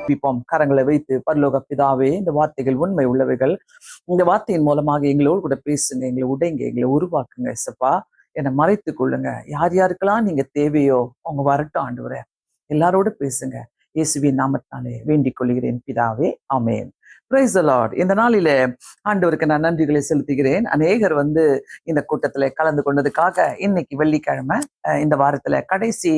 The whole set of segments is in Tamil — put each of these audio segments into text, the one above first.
ஜெபிப்போம். கரங்களை வைத்து. பரலோக பிதாவே, இந்த வார்த்தைகள் உண்மை உள்ளவைகள். இந்த வார்த்தையின் மூலமாக எங்களோடு கூட பேசுங்க, எங்களை உடைங்க, எங்களை உருவாக்குங்க. இசப்பா, என்னை மறைத்து கொள்ளுங்க. யார் யாருக்கெல்லாம் நீங்க தேவையோ அவங்க வரட்டும் ஆண்டவரே. எல்லாரோடு பேசுங்க. இயேசுவின் நாமத்தினாலே வேண்டிக் கொள்கிறேன் பிதாவே, ஆமென். Praise the Lord. இந்த நாளிலே ஆண்டவருக்கு நான் நன்றிகளை செலுத்துகிறேன். அநேகர் இந்த கூட்டத்துல கலந்து கொண்டதுக்காக. இன்னைக்கு வெள்ளிக்கிழமை, இந்த வாரத்துல கடைசி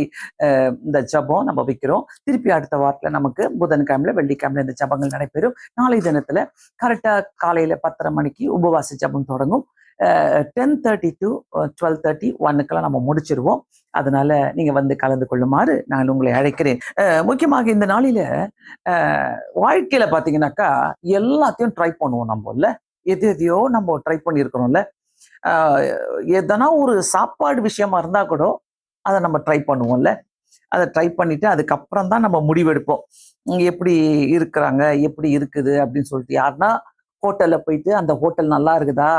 இந்த ஜபம் நம்ம வைக்கிறோம். திருப்பி அடுத்த வாரத்துல நமக்கு புதன்கிழமையில வெள்ளிக்கிழமையில இந்த ஜபங்கள் நடைபெறும். நாளை தினத்துல கரெக்டா காலையில 10:30 மணிக்கு உபவாச ஜபம் தொடங்கும். 10:30 to 12:30 1க்கெல்லாம் நம்ம முடிச்சிருவோம். அதனால நீங்க கலந்து கொள்ளுமாறு நான் உங்களை அழைக்கிறேன். முக்கியமாக இந்த நாளில வாழ்க்கையில பாத்தீங்கன்னாக்கா எல்லாத்தையும் ட்ரை பண்ணுவோம். நம்ம இல்ல எதையோ நம்ம ட்ரை பண்ணியிருக்கிறோம்ல. எதனா ஒரு சாப்பாடு விஷயமா இருந்தா கூட அதை நம்ம ட்ரை பண்ணுவோம்ல. அதை ட்ரை பண்ணிட்டு அதுக்கப்புறம் தான் நம்ம முடிவெடுப்போம். எப்படி இருக்கிறாங்க, எப்படி இருக்குது அப்படின்னு சொல்லிட்டு. யாருன்னா ஹோட்டல்ல போயிட்டு அந்த ஹோட்டல் நல்லா இருக்குதா,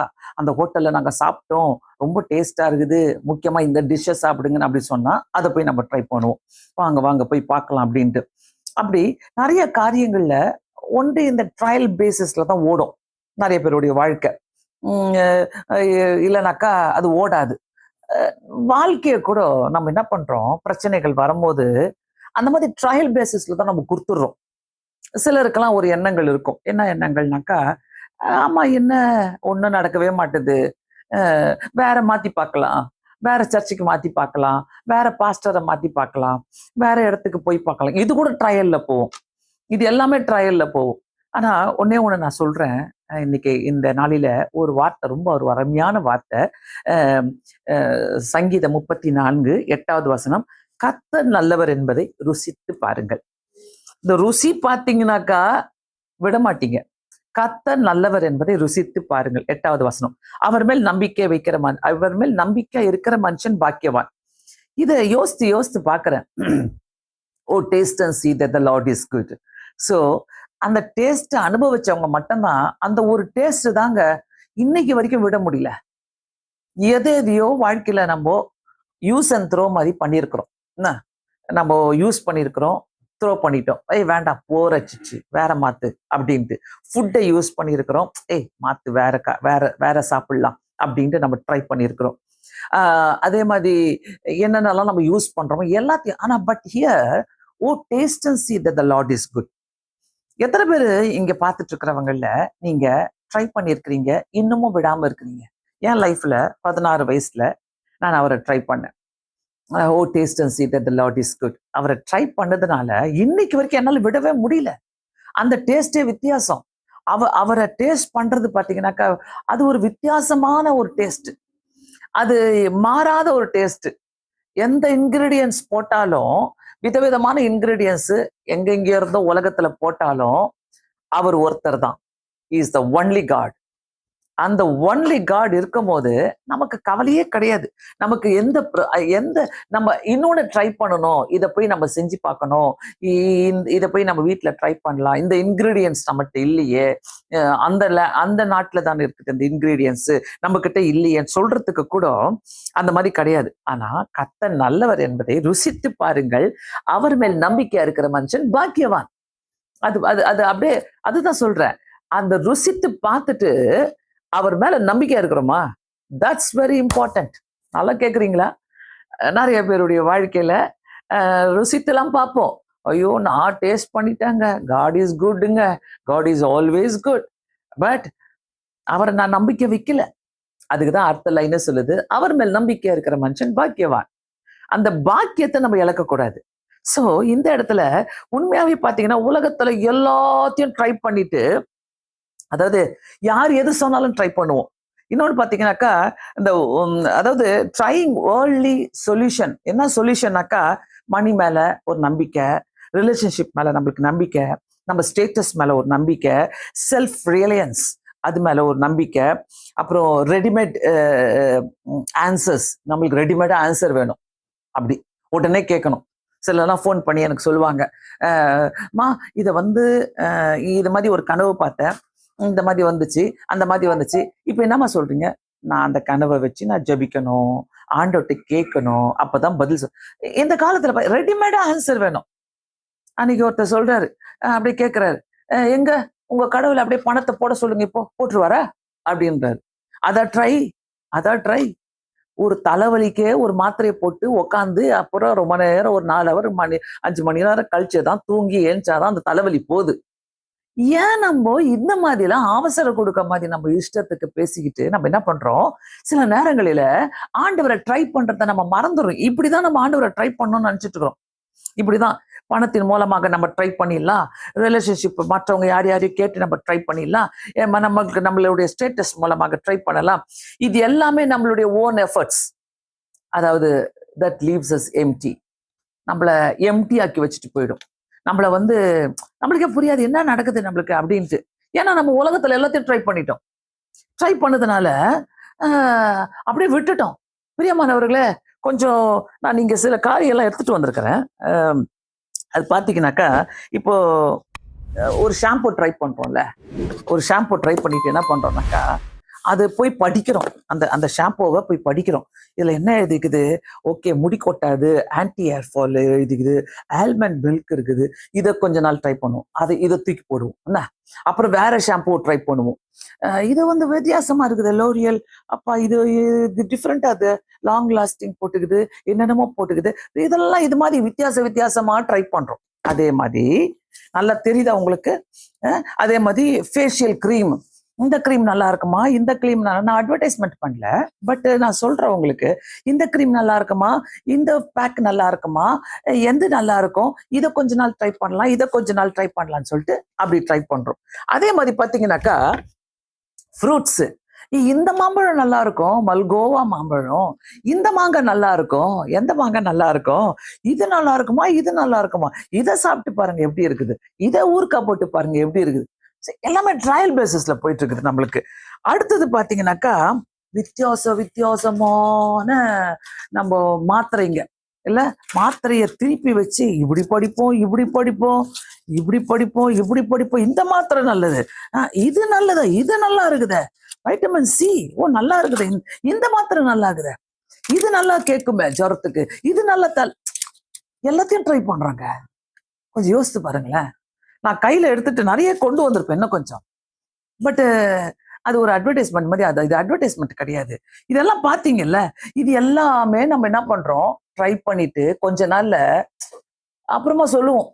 அந்த ஹோட்டல்ல நாங்க சாப்பிட்டோம், ரொம்ப டேஸ்டா இருக்குது, முக்கியமா இந்த டிஷ்ஷஸ் சாப்பிடுங்கன்னு அப்படி சொன்னா அதை போய் நம்ம ட்ரை பண்ணுவோம். வாங்க வாங்க போய் பார்க்கலாம் அப்படின்ட்டு. அப்படி நிறைய காரியங்கள்ல ஒன்று இந்த ட்ரையல் பேசிஸ்ல தான் ஓடும் நிறைய பேருடைய வாழ்க்கை. இல்லைனாக்கா அது ஓடாது. வாழ்க்கைய கூட நம்ம என்ன பண்றோம், பிரச்சனைகள் வரும்போது அந்த மாதிரி ட்ரையல் பேசிஸ்ல தான் நம்ம கொடுத்துடுறோம். சிலருக்கெல்லாம் ஒரு எண்ணங்கள் இருக்கும். என்ன எண்ணங்கள்னாக்கா, ஆமா என்ன ஒண்ணும் நடக்கவே மாட்டுது, வேற மாத்தி பார்க்கலாம், வேற சர்ச்சுக்கு மாத்தி பார்க்கலாம், வேற பாஸ்டரை மாத்தி பார்க்கலாம், வேற இடத்துக்கு போய் பார்க்கலாம். இது கூட ட்ரையல்ல போகும். இது எல்லாமே ட்ரையல்ல போகும். ஆனா ஒன்னே ஒண்ணு நான் சொல்றேன். இன்னைக்கு இந்த நாளில ஒரு வார்த்தை, ரொம்ப ஒரு அருமையான வார்த்தை. சங்கீதம் 34:8 கர்த்தர் நல்லவர் என்பதை ருசித்து பாருங்கள். இந்த ருசி பார்த்தீங்கன்னாக்கா விட மாட்டீங்க. கர்த்தர் நல்லவர் என்பதை ருசித்து பாருங்கள். 8 அவர் மேல் நம்பிக்கை வைக்கிற அவர் மேல் நம்பிக்கை இருக்கிற மனுஷன் பாக்கியவான். இதை யோசித்து யோசித்து பார்க்கிறேன். Oh taste and see that the Lord is good. So அந்த டேஸ்ட் அனுபவிச்சவங்க மட்டும்தான், அந்த ஒரு டேஸ்ட் தாங்க இன்னைக்கு வரைக்கும் விட முடியல. எதையோ வாழ்க்கையில நம்ம யூஸ் அண்ட் த்ரோ மாதிரி பண்ணியிருக்கிறோம். என்ன நம்ம யூஸ் பண்ணியிருக்கிறோம், த்ரோ பண்ணிட்டோம். வேண்டாம் போரச்சிச்சு, வேற மாத்து அப்படின்ட்டு. ஃபுட்டை யூஸ் பண்ணியிருக்கிறோம், மாத்து, வேற சாப்பிடலாம் அப்படின்ட்டு நம்ம ட்ரை பண்ணியிருக்கிறோம். அதே மாதிரி என்னென்னலாம் நம்ம யூஸ் பண்றோமோ எல்லாத்தையும். ஆனா but here, o taste and see that the Lord is good. எத்தனை பேர் இங்க பார்த்துட்டு இருக்கிறவங்கள நீங்க ட்ரை பண்ணியிருக்கிறீங்க, இன்னமும் விடாம இருக்கிறீங்க? என் லைஃப்ல 16 வயசுல நான் அவரை ட்ரை பண்ணேன். Oh taste and see that the Lord is good. அவரை ட்ரை பண்ணதுனால இன்னைக்கு வரைக்கும் என்னால விடவே முடியல. அந்த டேஸ்டே வித்தியாசம். அவரை டேஸ்ட் பண்றது பாத்தீங்கன்னாக்கா அது ஒரு வித்தியாசமான ஒரு டேஸ்ட். அது மாறாத ஒரு டேஸ்ட். எந்த இன்கிரீடியன்ஸ் போட்டாலும், விதவிதமான இன்கிரீடியன்ஸ் எங்கெங்க இருந்தோ உலகத்துல போட்டாலும் அவர் ஒருத்தர் தான். Is the only God. அந்த ஒன்லி காட் இருக்கும் போது நமக்கு கவலையே கிடையாது. நமக்கு எந்த நம்ம இன்னொன்னு ட்ரை பண்ணணும், இதை போய் நம்ம செஞ்சு பார்க்கணும், இதை போய் நம்ம வீட்டுல ட்ரை பண்ணலாம், இந்த இன்கிரீடியன்ஸ் நம்மகிட்ட இல்லையே, அந்த நாட்டுல தான் இருக்குது இந்த இன்கிரீடியன்ஸ், நம்ம கிட்ட இல்லையேன்னு சொல்றதுக்கு கூட அந்த மாதிரி கிடையாது. ஆனா கர்த்தர் நல்லவர் என்பதை ருசித்து பாருங்கள், அவர் மேல் நம்பிக்கையா இருக்கிற மனுஷன் பாக்கியவான். அது அது அது அப்படியே அதுதான் சொல்றேன். அந்த ருசித்து பார்த்துட்டு அவர் மேல நம்பிக்கையா இருக்கிறோமா, தட்ஸ் வெரி இம்பார்ட்டன்ட். நல்லா கேக்குறீங்களா? நிறைய பேருடைய வாழ்க்கையில ருசித்துலாம் பார்ப்போம். ஐயோ நான் டேஸ்ட் பண்ணிட்டேங்க, காட் இஸ் குட்ங்க, god is always good. But அவரை நான் நம்பிக்கை வைக்கல. அதுக்குதான் அடுத்த லைன் சொல்லுது, அவர் மேல் நம்பிக்கையா இருக்கிற மனுஷன் பாக்கியவான். அந்த பாக்கியத்தை நம்ம இழக்கக்கூடாது. சோ இந்த இடத்துல உண்மையாவே பாத்தீங்கன்னா உலகத்துல எல்லாத்தையும் ட்ரை பண்ணிட்டு, அதாவது யார் எது சொன்னாலும் ட்ரை பண்ணுவோம். இன்னொன்று பார்த்தீங்கன்னாக்கா இந்த அதாவது ட்ரைங் வேர்ல்ட்லி சொல்யூஷன். என்ன சொல்யூஷன்னாக்கா மணி மேல ஒரு நம்பிக்கை, ரிலேஷன்ஷிப் மேல நம்மளுக்கு நம்பிக்கை, நம்ம ஸ்டேட்டஸ் மேல ஒரு நம்பிக்கை, செல்ஃப் ரியலையன்ஸ் அது மேல ஒரு நம்பிக்கை, அப்புறம் ரெடிமேட் ஆன்சர்ஸ். நம்மளுக்கு ரெடிமேடா ஆன்சர் வேணும், அப்படி உடனே கேட்கணும். சிலர்லாம் ஃபோன் பண்ணி எனக்கு சொல்லுவாங்க, மா இதை இது மாதிரி ஒரு கனவு பார்த்தேன், இந்த மாதிரி வந்துச்சு, அந்த மாதிரி வந்துச்சு, இப்ப என்னம்மா சொல்றீங்க? நான் அந்த கனவை வச்சு நான் ஜபிக்கணும், ஆண்டவர்கிட்ட கேட்கணும், அப்பதான் பதில் இந்த காலத்துல ரெடிமேடா ஆன்சர் வேணும். அன்னைக்கு ஒருத்தர் சொல்றாரு, அப்படியே கேட்கிறாரு, எங்க உங்க கடவுள் அப்படியே பணத்தை போட சொல்லுங்க, இப்போ போட்டுருவாரா அப்படின்றாரு. அதான் ட்ரை. ஒரு தலைவலிக்கே ஒரு மாத்திரையை போட்டு உக்காந்து அப்புறம் ரொம்ப நேரம் ஒரு 4 மணி 5 மணி நேரம் கழிச்சுதான் தூங்கி ஏஞ்சாதான் அந்த தலைவலி போகுது. ஏன் நம்ம இந்த மாதிரிலாம் அவசரம் கொடுக்க மாதிரி நம்ம இஷ்டத்துக்கு பேசிக்கிட்டு நம்ம என்ன பண்றோம்? சில நேரங்களில ஆண்டவரை ட்ரை பண்றதை நம்ம மறந்துடுறோம். இப்படிதான் நம்ம ஆண்டவரை ட்ரை பண்ணணும்னு நினைச்சிட்டு இருக்கிறோம். இப்படிதான் பணத்தின் மூலமாக நம்ம ட்ரை பண்ணிடலாம். ரிலேஷன்ஷிப் மற்றவங்க யாரையும் கேட்டு நம்ம ட்ரை பண்ணிடலாம். நமக்கு நம்மளுடைய ஸ்டேட்டஸ் மூலமாக ட்ரை பண்ணலாம். இது எல்லாமே நம்மளுடைய ஓன் எஃபர்ட்ஸ். அதாவது தட் லீவ்ஸ் அஸ் எம்டி. நம்மள எம்டி ஆக்கி வச்சுட்டு போயிடும். நம்மள நம்மளுக்கே புரியாது என்ன நடக்குது நம்மளுக்கு அப்படின்ட்டு. ஏன்னா நம்ம உலகத்துல எல்லாத்தையும் ட்ரை பண்ணிட்டோம். ட்ரை பண்ணதுனால அப்படியே விட்டுட்டோம். பிரியமானவர்களே, கொஞ்சம் நான் நீங்க சில காரியெல்லாம் எடுத்துட்டு வந்திருக்கிறேன். அது பார்த்தீங்கன்னாக்கா, இப்போ ஒரு ஷாம்பு ட்ரை பண்றோம்ல, ஒரு ஷாம்பு ட்ரை பண்ணிட்டு என்ன பண்றோம்னாக்கா, அது போய் படிக்கிறோம். அந்த ஷாம்புவை போய் படிக்கிறோம். இதுல என்ன எழுதிக்குது? ஓகே, முடி கொட்டாது, ஆன்டி ஹேர் ஃபால் எழுதிக்குது, ஆல்மண்ட் மில்க் இருக்குது. இதை கொஞ்ச நாள் ட்ரை பண்ணுவோம். இதை தூக்கி போடுவோம் என்ன. அப்புறம் வேற ஷாம்பு ட்ரை பண்ணுவோம். இது வித்தியாசமா இருக்குது, லோரியல். அப்பா இது டிஃப்ரெண்டா, அது லாங் லாஸ்டிங் போட்டுக்குது, என்னென்னமோ போட்டுக்குது. இதெல்லாம் இது மாதிரி வித்தியாசமா ட்ரை பண்றோம். அதே மாதிரி நல்லா தெரியுதா உங்களுக்கு? அதே மாதிரி ஃபேஷியல் கிரீம், இந்த கிரீம் நல்லா இருக்குமா, இந்த கிரீம் நான் அட்வர்டைஸ்மெண்ட் பண்ணல, பட் நான் சொல்றேன் உங்களுக்கு, இந்த கிரீம் நல்லா இருக்குமா, இந்த பேக் நல்லா இருக்குமா, எந்த நல்லா இருக்கும், இதை கொஞ்ச நாள் ட்ரை பண்ணலாம், இதை கொஞ்ச நாள் ட்ரை பண்ணலாம்னு சொல்லிட்டு அப்படி ட்ரை பண்றோம். அதே மாதிரி பாத்தீங்கன்னாக்கா ஃப்ரூட்ஸ், இந்த மாம்பழம் நல்லா இருக்கும், மல்கோவா மாம்பழம், இந்த மாங்காய் நல்லா இருக்கும், எந்த மாங்காய் நல்லா இருக்கும், இது நல்லா இருக்குமா, இது நல்லா இருக்குமா, இதை சாப்பிட்டு பாருங்க எப்படி இருக்குது, இதை ஊறுகாய் போட்டு பாருங்க எப்படி இருக்குது. எல்லாமே ட்ரையல் பேசிஸ்ல போயிட்டு இருக்குது நம்மளுக்கு. அடுத்தது பாத்தீங்கன்னாக்கா வித்தியாசமான நம்ம மாத்திரைங்க இல்ல, மாத்திரையை திருப்பி வச்சு இப்படி படிப்போம், இப்படி படிப்போம், இப்படி படிப்போம், இப்படி படிப்போம். இந்த மாத்திரை நல்லது, இது நல்லதா, இது நல்லா இருக்குத, வைட்டமின் சி, ஓ நல்லா இருக்குது, இந்த மாத்திரை நல்லா இருக்குது, இது நல்லா கேட்குமே ஜுரத்துக்கு, இது நல்லா எல்லாத்தையும் ட்ரை பண்றாங்க. கொஞ்சம் யோசித்து பாருங்களேன். நான் கையில எடுத்துட்டு நிறைய கொண்டு வந்திருப்பேன் இன்னும் கொஞ்சம், பட் அது ஒரு அட்வர்டைஸ்மெண்ட் மாதிரி. இது அட்வர்டைஸ்மெண்ட் கிடையாது. இதெல்லாம் பாத்தீங்கல்ல, இது எல்லாமே நம்ம என்ன பண்றோம், ட்ரை பண்ணிட்டு கொஞ்ச நாள்ல அப்புறமா சொல்லுவோம்,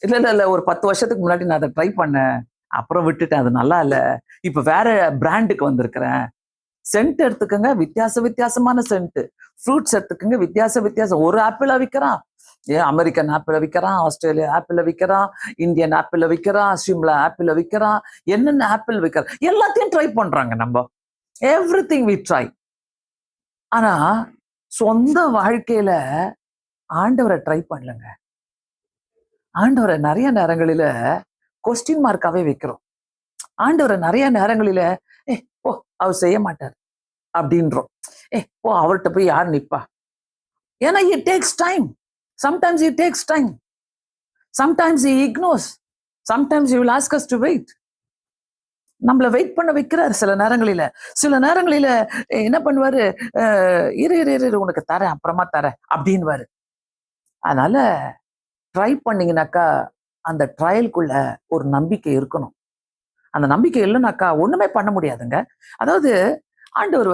இல்ல ஒரு 10 வருஷத்துக்கு முன்னாடி நான் அதை ட்ரை பண்ணேன், அப்புறம் விட்டுட்டேன், அது நல்லா இல்ல, இப்ப வேற பிராண்டுக்கு வந்திருக்கிறேன். சென்ட் எடுத்துக்கோங்க, வித்தியாசமான சென்ட். ஃப்ரூட்ஸ் எடுத்துக்கோங்க, வித்தியாசம். ஒரு ஆப்பிள விற்கிறான், அமெரிக்கன் ஆப்பிள விற்கிறான், ஆஸ்திரேலியா ஆப்பிள விற்கிறான், இந்தியன் ஆப்பிள விற்கிறான், சிம்லா ஆப்பிள விற்கிறான், என்னென்ன ஆப்பிள் விற்கிறான், எல்லாத்தையும் ட்ரை பண்றாங்க நம்ம. Everything we try. ஆனா சொந்த வாழ்க்கையில ஆண்டவரை ட்ரை பண்ணலங்க. ஆண்டவரை நிறைய நேரங்களில கொஸ்டின் மார்க்காவே வைக்கிறோம். ஆண்டவரை நிறைய நேரங்களில ஓ அவர் செய்ய மாட்டார் அப்படின்றோம். ஓ அவர்கிட்ட போய் யார் நிப்பா? ஏன்னா it takes time. Sometimes he takes time. Sometimes he ignores. Sometimes he will ask us to wait. நம்மள வெயிட் பண்ண வைக்கிறார் சில நேரங்களில என்ன பண்ணுவாரு, இரு உனக்கு தரேன், அப்புறமா தரேன் அப்படின்வாரு. அதனால ட்ரை பண்ணீங்கன்னாக்கா அந்த ட்ரையலுக்குள்ள ஒரு நம்பிக்கை இருக்கணும். அந்த நம்பிக்கை இல்லைனாக்கா ஒண்ணுமே பண்ண முடியாதுங்க. அதாவது ஆண்டவர்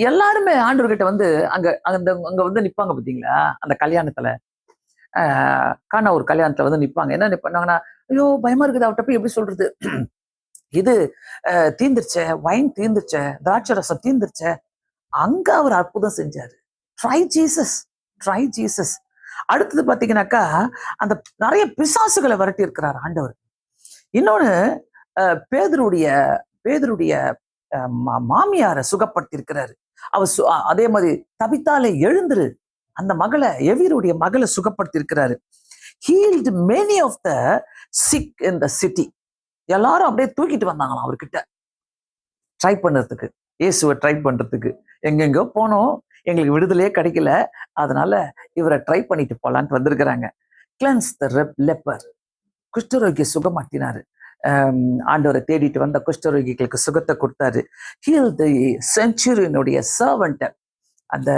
எல்லாருமே ஆண்டவர்கிட்ட அங்க நிப்பாங்க பாத்தீங்களா, அந்த கல்யாணத்துல காணா ஒரு கல்யாணத்துல நிப்பாங்க. என்ன நிப்பாங்கன்னா, ஐயோ பயமா இருக்குது, அவர்கிட்ட போய் எப்படி சொல்றது, இது தீந்துருச்ச, வைன் தீந்துருச்ச, திராட்சை ரசம் தீந்துருச்ச. அங்க அவர் அற்புதம் செஞ்சாரு. Try Jesus. அடுத்தது பாத்தீங்கன்னாக்கா அந்த நிறைய பிசாசுகளை விரட்டி இருக்கிறார் ஆண்டவர். இன்னொன்னு பேதுருடைய மாமியாரை சுகப்படுத்தி இருக்கிறாரு. அதே மாதிரி தபித்தாலே எழுந்துரு, அந்த எவீருடைய மகளை சுகப்படுத்தி இருக்கிறாரு. Healed many of the sick in the city. எல்லாரும் அப்படியே தூக்கிட்டு வந்தாங்களாம் அவர்கிட்ட ட்ரை பண்றதுக்கு, இயேசுவை ட்ரை பண்றதுக்கு. எங்கெங்கோ போனோம், எங்களுக்கு விடுதலையே கிடைக்கல, அதனால இவரை ட்ரை பண்ணிட்டு போலான்ட்டு வந்திருக்கிறாங்க. கிளென்ஸ் த லெப்பர், குஷ்டரோகிய சுகமாட்டினாரு. ஆண்டவரை தேடிட்டு வந்த குஷ்டரோகிகளுக்கு சுகத்தை கொடுத்தாரு. ஹீல் தி செஞ்சுரியனுடைய சர்வன்ட். அந்த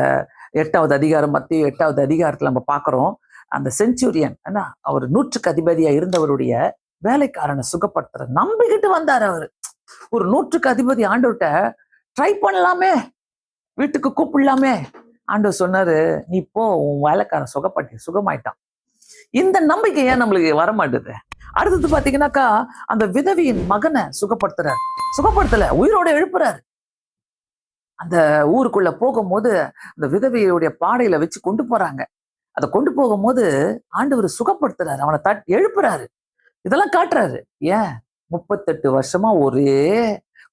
8வது அதிகாரம், மத்திய 8வது அதிகாரத்துல நம்ம பாக்குறோம். அந்த செஞ்சுரியன் என்ன அவர் 100க்கு அதிபதியா இருந்தவருடைய வேலைக்காரனை சுகப்படுத்துற நம்பிக்கிட்டு வந்தாரு அவரு. ஒரு 100க்கு அதிபதி ஆண்டவர்கிட்ட ட்ரை பண்ணலாமே, வீட்டுக்கு கூப்பிடலாமே. ஆண்டவர் சொன்னாரு, நீ போ, உன் வேலைக்காரன் சுகமாயிட்டான். இந்த நம்பிக்கை ஏன் நம்மளுக்கு வரமாட்டுது? அடுத்தது பாத்தீங்கன்னாக்கா அந்த விதவியின் மகனை சுகப்படுத்தல, உயிரோட எழுப்புறாரு. அந்த ஊருக்குள்ள போகும்போது அந்த விதவையுடைய பாடையில வச்சு கொண்டு போறாங்க. அதை கொண்டு போகும்போது ஆண்டவர் சுகப்படுத்துறாரு, அவனை எழுப்புறாரு, இதெல்லாம் காட்டுறாரு. ஏன் 38 வருஷமா ஒரே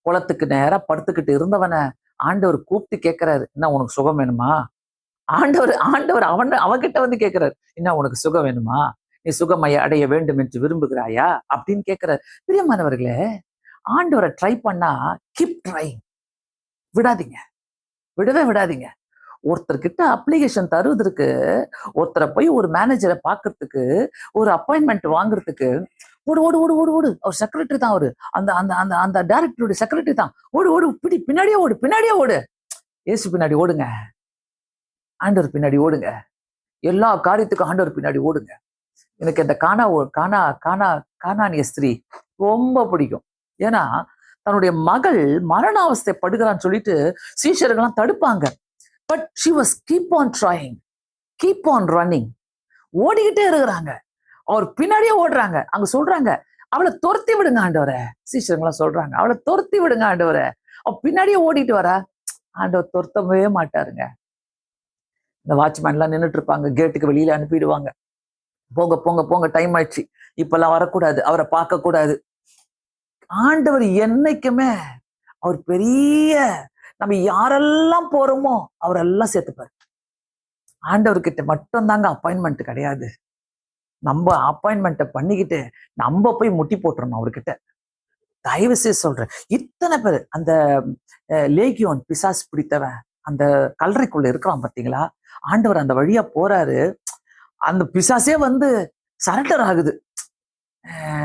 குளத்துக்கு நேரா படுத்துக்கிட்டு இருந்தவனை ஆண்டவர் கூப்பிட்டு கேட்கிறாரு, என்ன உனக்கு சுகம் வேணுமா? ஆண்டவர் அவன்கிட்ட வந்து கேட்கிறாரு, என்ன உனக்கு சுகம் வேணுமா? நீ சுகமைய அடைய வேண்டும் என்று விரும்புகிறாயா அப்படின்னு கேட்கிறாரு. பிரியமானவர்களே, ஆண்டவரை ட்ரை பண்ணா கீப் ட்ரைங், விடவே விடாதீங்க. ஒருத்தர்கிட்ட அப்ளிகேஷன் தருவதற்கு, ஒருத்தரை போய் ஒரு மேனேஜரை பார்க்கறதுக்கு, ஒரு அப்பாயின்மெண்ட் வாங்குறதுக்கு ஓடு ஓடு ஓடு ஓடு ஓடு, அவர் செக்ரட்டரி தான், அவரு அந்த அந்த அந்த அந்த டைரக்டருடைய செக்ரட்டரி தான், ஓடு ஓடு பின்னாடியே ஓடு. இயேசு பின்னாடி ஓடுங்க, ஆண்டவர் பின்னாடி ஓடுங்க, எல்லா காரியத்துக்கும் ஆண்டவர் பின்னாடி ஓடுங்க. எனக்கு இந்த கானானிய ஸ்திரீ ரொம்ப பிடிக்கும். ஏன்னா தன்னுடைய மகள் மரண அவஸ்தை படுகிறான்னு சொல்லிட்டு சீஷர்கள்லாம் தடுப்பாங்க. But she was keep on trying, keep on running. ஓடிக்கிட்டே இருக்கிறாங்க, அவர் பின்னாடியே ஓடுறாங்க. அங்க சொல்றாங்க, அவளை துரத்தி விடுங்க ஆண்டவரை. சீஷர்கள்லாம் சொல்றாங்க, அவளை துரத்தி விடுங்க ஆண்டவரை. அவ பின்னாடியே ஓடிட்டு வரா. ஆண்டவர் துரத்தவே மாட்டாருங்க. இந்த வாட்ச்மேன்லாம் நின்றுட்டு இருப்பாங்க, கேட்டுக்கு வெளியில அனுப்பிடுவாங்க. போங்க போங்க போங்க, டைம் ஆயிடுச்சு, இப்பெல்லாம் வரக்கூடாது, அவரை பார்க்க கூடாது. ஆண்டவர் என்னைக்குமே அவர் பெரிய, நம்ம யாரெல்லாம் போறோமோ அவரெல்லாம் சேர்த்துப்பாரு. ஆண்டவர்கிட்ட மட்டும் தாங்க அப்பாயின்மெண்ட் கிடையாது. நம்ம அப்பாயின்மெண்ட்டை பண்ணிக்கிட்டு நம்ம போய் முட்டி போட்டுறணும் அவர்கிட்ட. தயவு செய்து சொல்றேன், இத்தனை பேர் அந்த லேகியோன் பிசாசு பிடித்தவன் அந்த கல்லறைக்குள்ள இருக்கிறான் பார்த்தீங்களா? ஆண்டவர் அந்த வழியா போறாரு, அந்த பிசாசே வந்து சரண்டர் ஆகுது.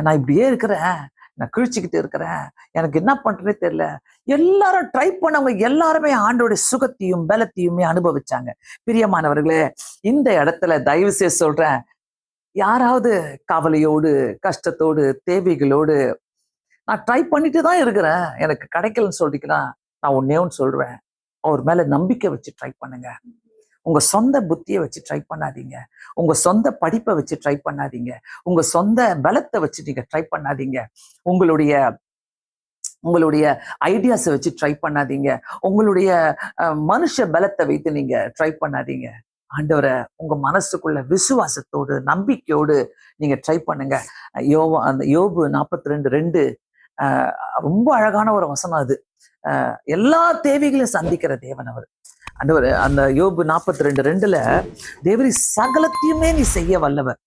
நான் இப்படியே இருக்கிறேன், நான் கிழிச்சுக்கிட்டு இருக்கிறேன், எனக்கு என்ன பண்றதே தெரியல. எல்லாரும் ட்ரை பண்ணவங்க எல்லாருமே ஆண்டோட சுகத்தையும் பலத்தையுமே அனுபவிச்சாங்க. பிரியமானவர்களே, இந்த இடத்துல தயவு செய்து சொல்றேன், யாராவது கவலையோடு, கஷ்டத்தோடு, தேவைகளோடு நான் ட்ரை பண்ணிட்டு தான் இருக்கிறேன், எனக்கு கிடைக்கலன்னு சொல்றீங்கன்னா, நான் ஒன்னே ஒன்று சொல்றேன், அவர் மேல நம்பிக்கை வச்சு ட்ரை பண்ணுங்க. உங்க சொந்த புத்தியை வச்சு ட்ரை பண்ணாதீங்க, உங்க சொந்த படிப்பை வச்சு ட்ரை பண்ணாதீங்க, உங்க சொந்த பலத்தை வச்சு நீங்க ட்ரை பண்ணாதீங்க, உங்களுடைய ஐடியாஸை வச்சு ட்ரை பண்ணாதீங்க, உங்களுடைய மனுஷ பலத்தை வைத்து நீங்க ட்ரை பண்ணாதீங்க. ஆண்டவரை உங்க மனசுக்குள்ள விசுவாசத்தோடு நம்பிக்கையோடு நீங்க ட்ரை பண்ணுங்க. அந்த யோபு 42:2 ரொம்ப அழகான ஒரு வசனம் அது. எல்லா தேவைகளையும் சந்திக்கிற தேவன் அவர். ஆண்டவர் அந்த யோபு 42:2 தேவரி சகலத்தையுமே நீ செய்ய வல்லவர்.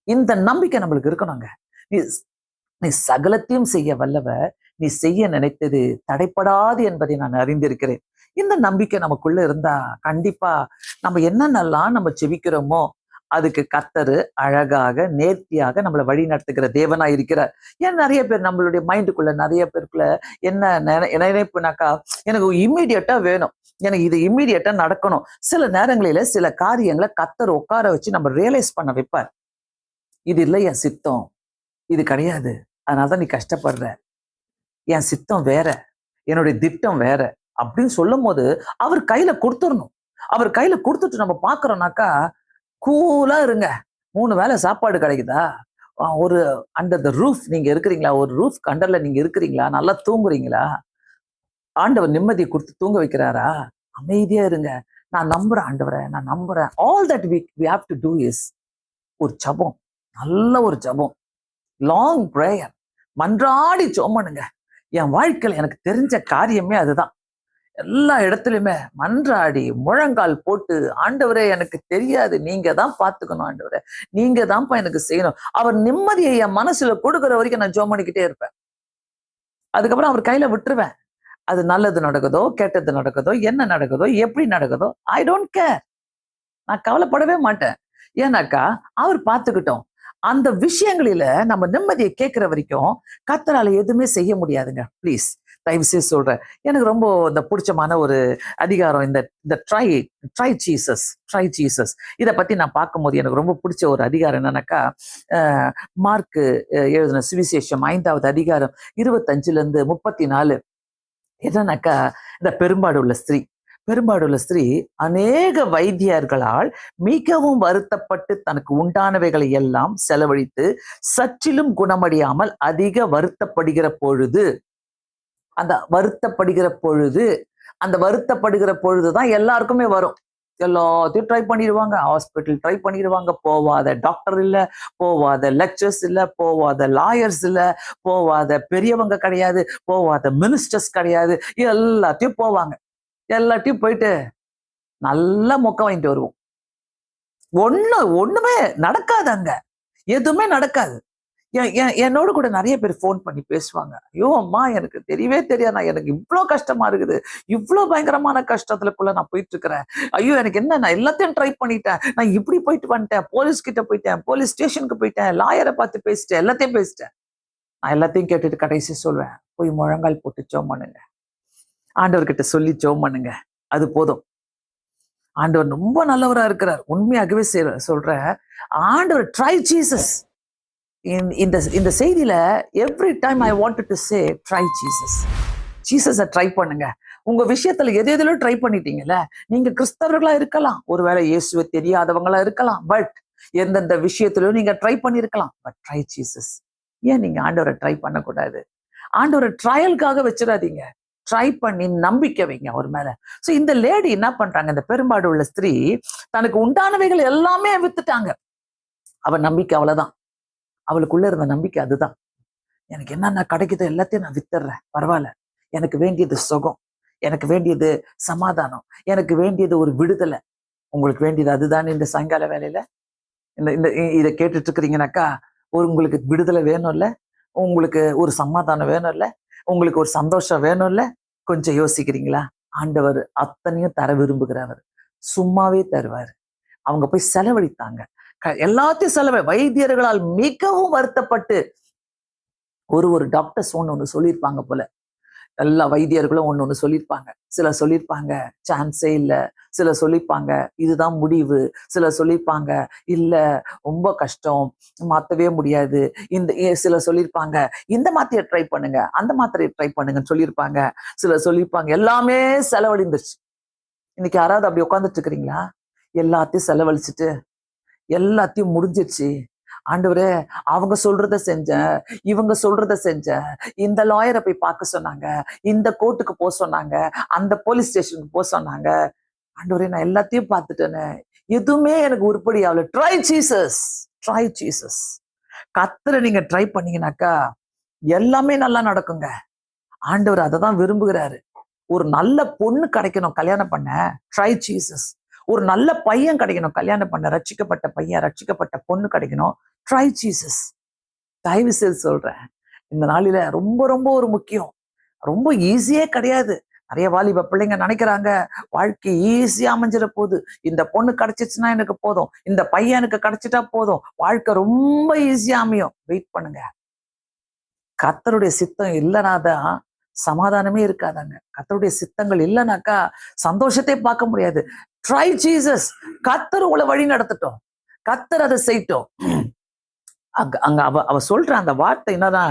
இந்த நம்பிக்கை நம்மளுக்கு இருக்கணுங்க. நீ சகலத்தையும் செய்ய வல்லவர், நீ செய்ய நினைத்தது தடைப்படாது என்பதை நான் அறிந்திருக்கிறேன். இந்த நம்பிக்கை நமக்குள்ள இருந்தா கண்டிப்பா நம்ம என்னென்னலாம் நம்ம செபிக்கிறோமோ அதுக்கு கர்த்தர் அழகாக நேர்த்தியாக நம்மளை வழி நடத்துகிற தேவனா இருக்கிறார். ஏன் நிறைய பேர் நம்மளுடைய மைண்டுக்குள்ள, நிறைய பேருக்குள்ள என்ன நினைப்புனாக்கா, எனக்கு இம்மீடியட்டா வேணும், எனக்கு இது இம்மீடியட்டா நடக்கணும். சில நேரங்களில சில காரியங்களை கர்த்தர் உட்கார வச்சு நம்ம ரியலைஸ் பண்ண வைப்பார். இது இல்லை என் சித்தம், இது கிடையாது, அதனாலதான் நீ கஷ்டப்படுற, என் சித்தம் வேற, என்னுடைய திட்டம் வேற அப்படின்னு சொல்லும் போது அவர் கையில கொடுத்துடணும். அவர் கையில கொடுத்துட்டு நம்ம பாக்குறோம்னாக்கா, கூலா இருங்க, 3 வேளை சாப்பாடு கிடைக்குதா, ஒரு அண்டர் த ரூஃப் நீங்க இருக்கிறீங்களா, ஒரு ரூஃப் அண்டர்ல நீங்க இருக்கிறீங்களா, நல்லா தூங்குறீங்களா, ஆண்டவர் நிம்மதியை கொடுத்து தூங்க வைக்கிறாரா, அமைதியா இருங்க, நான் நம்புறேன் ஆண்டவரை, நான் நம்புறேன். All that we have to do is ஒரு ஜபம், நல்ல ஒரு ஜபம், லாங் பிரேயர், மன்றாடி ஜெபம். என் வாழ்க்கையில எனக்கு தெரிஞ்ச காரியமே அதுதான். எல்லா இடத்துலயுமே மன்றாடி முழங்கால் போட்டு, ஆண்டவரே எனக்கு தெரியாது, நீங்க தான் பாத்துக்கணும், ஆண்டவரே நீங்க தான்ப்பா எனக்கு செய்யணும். அவர் நிம்மதியை என் மனசுல கொடுக்குற வரைக்கும் நான் ஜெபம் பண்ணிக்கிட்டே இருப்பேன். அதுக்கப்புறம் அவர் கையில விட்டுருவேன். அது நல்லது நடக்குதோ கெட்டது நடக்குதோ என்ன நடக்குதோ எப்படி நடக்குதோ ஐ டோன்ட் கேர், நான் கவலைப்படவே மாட்டேன். ஏன்னாக்கா அவர் பார்த்துக்கிட்டோம். அந்த விஷயங்களில நம்ம நிம்மதியை கேட்கிற வரைக்கும் கர்த்தரால எதுவுமே செய்ய முடியாதுங்க. ப்ளீஸ் தயவு செய்து சொல்றேன். எனக்கு ரொம்ப இந்த பிடிச்சமான ஒரு அதிகாரம் இந்த இந்த try try Jesus try Jesus. இதை பத்தி நான் பார்க்கும்போது எனக்கு ரொம்ப பிடிச்ச ஒரு அதிகாரம் என்னன்னாக்கா, மார்க்கு எழுதின சுவிசேஷம் 5வது அதிகாரம் 25ல இருந்து 34. என்னன்னாக்கா, இந்த பெரும்பாடுள்ள ஸ்திரீ அநேக வைத்தியர்களால் மிகவும் வருத்தப்பட்டு தனக்கு உண்டானவைகளை எல்லாம் செலவழித்து சற்றிலும் குணமடையாமல் அதிக வருத்தப்படுகிற பொழுது, அந்த வருத்தப்படுகிற பொழுதுதான் எல்லாருக்குமே வரும். எல்லாத்தையும் ட்ரை பண்ணிடுவாங்க, ஹாஸ்பிட்டல் ட்ரை பண்ணிடுவாங்க, போவாத டாக்டர் இல்ல, போவாத லெக்சர்ஸ் இல்ல, போவாத லாயர்ஸ் இல்ல, போவாத பெரியவங்க கிடையாது, போவாத மினிஸ்டர்ஸ் கிடையாது, எல்லாத்தையும் போவாங்க. எல்லாத்தையும் போயிட்டு நல்லா மொக்க வாங்கிட்டு வருவோம். ஒண்ணுமே நடக்காது, அங்க எதுவுமே நடக்காது. என்னோட கூட நிறைய பேர் ஃபோன் பண்ணி பேசுவாங்க. ஐயோ அம்மா, எனக்கு தெரியவே தெரியாது, எனக்கு இவ்வளோ கஷ்டமா இருக்குது, இவ்வளோ பயங்கரமான கஷ்டத்துக்குள்ள நான் போயிட்டு இருக்கிறேன். ஐயோ எனக்கு என்ன, நான் எல்லாத்தையும் ட்ரை பண்ணிட்டேன், நான் இப்படி போயிட்டு வந்துட்டேன், போலீஸ் கிட்ட போயிட்டேன், போலீஸ் ஸ்டேஷனுக்கு போயிட்டேன், லாயரை பார்த்து பேசிட்டேன், எல்லாத்தையும் பேசிட்டேன். நான் எல்லாத்தையும் கேட்டுட்டு கடைசி சொல்வேன், போய் முழங்கால் போட்டு ஜெபம் பண்ணுங்க, ஆண்டவர்கிட்ட சொல்லி ஜெபம் பண்ணுங்க, அது போதும். ஆண்டவர் ரொம்ப நல்லவரா இருக்கிறார். உண்மையாகவே சொல்றேன், ஆண்டவர் ட்ரை ஜீசஸ். இந்த செய்தியில every time I wanted to say try Jesus. ஜீசஸை ட்ரை பண்ணுங்க. உங்க விஷயத்துல எதிலும் ட்ரை பண்ணிட்டீங்கல்ல, நீங்க கிறிஸ்தவர்களா இருக்கலாம், ஒருவேளை இயேசுவை தெரியாதவங்களா இருக்கலாம், பட் எந்தெந்த விஷயத்திலும் நீங்க ட்ரை பண்ணிருக்கலாம், பட் ட்ரை ஜீசஸ். ஏன் நீங்க ஆண்டவரை ட்ரை பண்ணக்கூடாது? ஆண்டவரை ட்ரையலுக்காக வச்சிடாதீங்க, ட்ரை பண்ணி நம்பிக்கை வைங்க அவர் மேல. சோ இந்த லேடி என்ன பண்றாங்க, இந்த பெரும்பாடு உள்ள ஸ்திரீ தனக்கு உண்டானவைகள் எல்லாமே வித்துட்டாங்க. அவ நம்பிக்கை அவ்வளவுதான், அவளுக்குள்ள இருந்த நம்பிக்கை அதுதான். எனக்கு என்னென்ன கிடைக்குதோ எல்லாத்தையும் நான் வித்துடுறேன், பரவாயில்ல, எனக்கு வேண்டியது சுகம், எனக்கு வேண்டியது சமாதானம், எனக்கு வேண்டியது ஒரு விடுதலை. உங்களுக்கு வேண்டியது அதுதானே இந்த சாயங்கால வேலையில இதை கேட்டுட்டு இருக்கிறீங்கன்னாக்கா, உங்களுக்கு விடுதலை வேணும் இல்ல, உங்களுக்கு ஒரு சமாதானம் வேணும் இல்ல, உங்களுக்கு ஒரு சந்தோஷம் வேணும் இல்ல. கொஞ்சம் யோசிக்கிறீங்களா? ஆண்டவர் அத்தனையும் தர விரும்புகிறவர், சும்மாவே தருவாரு. அவங்க போய் செலவழித்தாங்க, எல்லாத்தையும் வைத்தியர்களால் மிகவும் வருத்தப்பட்டு. ஒரு டாக்டர்ஸ் ஒண்ணு சொல்லியிருப்பாங்க போல, எல்லா வைத்தியர்களும் ஒண்ணு சொல்லியிருப்பாங்க. சில சொல்லியிருப்பாங்க சான்ஸே இல்லை, சில சொல்லியிருப்பாங்க இதுதான் முடிவு, சில சொல்லியிருப்பாங்க இல்ல ரொம்ப கஷ்டம், மாத்தவே முடியாது, சில சொல்லியிருப்பாங்க இந்த மாத்திரையை ட்ரை பண்ணுங்க, அந்த மாத்திரையை ட்ரை பண்ணுங்கன்னு சொல்லியிருப்பாங்க. சில சொல்லியிருப்பாங்க எல்லாமே செலவழிந்துருச்சு. இன்னைக்கு யாராவது அப்படி உட்காந்துட்டு இருக்கிறீங்களா? எல்லாத்தையும் செலவழிச்சுட்டு எல்லாத்தையும் முடிஞ்சிருச்சு, ஆண்டவரே அவங்க சொல்றத செஞ்சேன், இவங்க சொல்றத செஞ்சேன், இந்த லாயரை போய் பார்க்க சொன்னாங்க, இந்த கோர்ட்டுக்கு போக சொன்னாங்க, அந்த போலீஸ் ஸ்டேஷனுக்கு போக சொன்னாங்க, ஆண்டவரே நான் எல்லாத்தையும் பார்த்துட்டேன்னு, எதுவுமே எனக்கு உருப்படி ஆகல. Try Jesus, try Jesus. கர்த்தரை நீங்க ட்ரை பண்ணீங்கன்னாக்கா எல்லாமே நல்லா நடக்குங்க. ஆண்டவர் அதை தான் விரும்புகிறாரு. ஒரு நல்ல பொண்ணு கிடைக்கணும் கல்யாணம் பண்ண, ட்ரை ஜீசஸ். ஒரு நல்ல பையன் கிடைக்கணும் கல்யாணம் பண்ண, ரட்சிக்கப்பட்ட பையன் ரட்சிக்கப்பட்ட பொண்ணு கிடைக்கணும், ட்ரை ஜீசஸ். தயவு செய்து சொல்றேன், இந்த நாளில ரொம்ப ரொம்ப ஒரு முக்கியம். ரொம்ப ஈஸியே கிடையாது. நிறைய வாலிப பிள்ளைங்க நினைக்கிறாங்க வாழ்க்கை ஈஸியா அமைஞ்சிட போகுது, இந்த பொண்ணு கிடைச்சிச்சுன்னா எனக்கு போதும், இந்த பையன் எனக்கு கிடைச்சிட்டா போதும், வாழ்க்கை ரொம்ப ஈஸியா அமையும். வெயிட் பண்ணுங்க. கர்த்தருடைய சித்தம் இல்லைனாதான் சமாதானமே இருக்காதாங்க. கர்த்தருடைய சித்தங்கள் இல்லைனாக்கா சந்தோஷத்தை பார்க்க முடியாது. Try Jesus. கர்த்தர் உங்களை வழி நடத்தட்டும், கர்த்தர் அதை செய்யட்டும். அங்க அவ சொல்ற அந்த வார்த்தை என்னன்னா,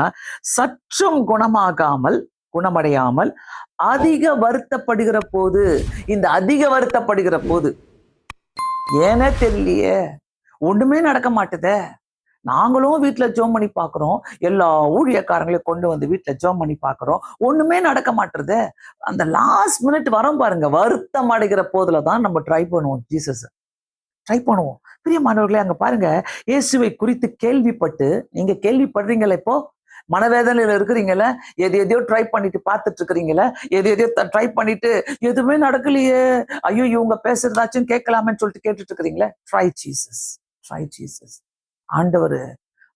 சற்றும் குணமடையாமல் அதிக வருத்தப்படுகிற போது. இந்த அதிக வருத்தப்படுகிற போது ஏனே தெரியலையே, ஒண்ணுமே நடக்க மாட்டுதே. நாங்களும் வீட்டுல ஜெபம் பண்ணி பாக்குறோம், எல்லா ஊழியக்காரங்களையும் கொண்டு வந்து வீட்டுல ஜெபம் பண்ணி பாக்குறோம், ஒண்ணுமே நடக்க மாட்டுறது. அந்த லாஸ்ட் மினிட் வரோம் பாருங்க, வருத்தம் அடைகிற போதுலதான் நம்ம ட்ரை பண்ணுவோம், ஜீசஸ் ட்ரை பண்ணுவோம். பிரியமானவர்களே, அங்க பாருங்க, இயேசுவை குறித்து கேள்விப்பட்டு, நீங்க கேள்விப்படுறீங்களா? இப்போ மனவேதனையில இருக்கிறீங்களா? எதையோ ட்ரை பண்ணிட்டு பார்த்துட்டு இருக்கிறீங்களா? எதையோ ட்ரை பண்ணிட்டு எதுவுமே நடக்கலையே, ஐயோ இவங்க பேசுறதாச்சும் கேட்கலாமேன்னு சொல்லிட்டு கேட்டுட்டு இருக்கிறீங்களா? Try Jesus, try Jesus. ஆண்டவர்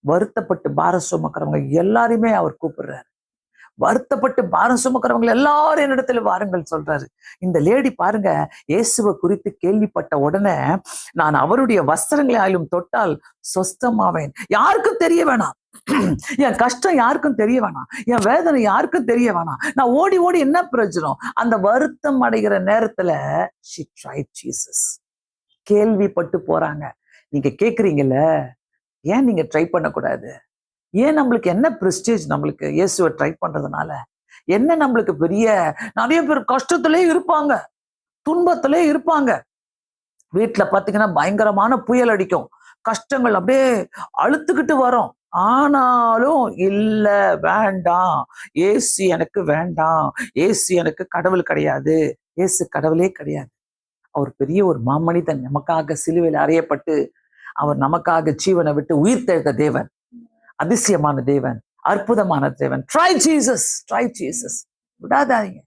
வருத்தப்பட்டு பாரம் சுமக்கிறவங்க எல்லாரையுமே அவர் கூப்பிடுறாரு. வருத்தப்பட்டு பாரம் சுமக்கிறவங்க எல்லாரும் என்னிடத்துல வாருங்கள் சொல்றாரு. இந்த லேடி பாருங்க, இயேசுவை குறித்து கேள்விப்பட்ட உடனே, நான் அவருடைய வஸ்திரங்களை ஆயிலும் தொட்டால் சொஸ்தமாவேன். யாருக்கும் தெரிய வேணாம், என் கஷ்டம் யாருக்கும் தெரிய வேணாம், என் வேதனை யாருக்கும் தெரிய வேணாம், நான் ஓடி ஓடி என்ன பிரயோஜனம்? அந்த வருத்தம் அடைகிற நேரத்துல she tried Jesus. கேள்விப்பட்டு போறாங்க. நீங்க கேக்குறீங்கல்ல, ஏன் நீங்க ட்ரை பண்ணக்கூடாது? ஏன் நம்மளுக்கு என்ன பிரஸ்டேஜ்? நம்மளுக்கு இயேசுவை ட்ரை பண்றதுனால என்ன நம்மளுக்கு பெரிய? நிறைய பேர் கஷ்டத்திலே இருப்பாங்க, துன்பத்திலே இருப்பாங்க. வீட்டுல பாத்தீங்கன்னா பயங்கரமான புயல் அடிக்கும், கஷ்டங்கள் அப்படியே அழுத்துக்கிட்டு வரும். ஆனாலும் இல்ல, வேண்டாம், ஏசு எனக்கு வேண்டாம், ஏசு எனக்கு கடவுள் கிடையாது, ஏசு கடவுளே கிடையாது. அவர் பெரிய ஒரு மாமனிதன், நமக்காக சிலுவையில் அறையப்பட்டு அவர் நமக்காக ஜீவனை விட்டு உயிர் தெழுந்த தேவன், அதிசயமான தேவன், அற்புதமான தேவன். Try Jesus, try Jesus. விடாதீங்க,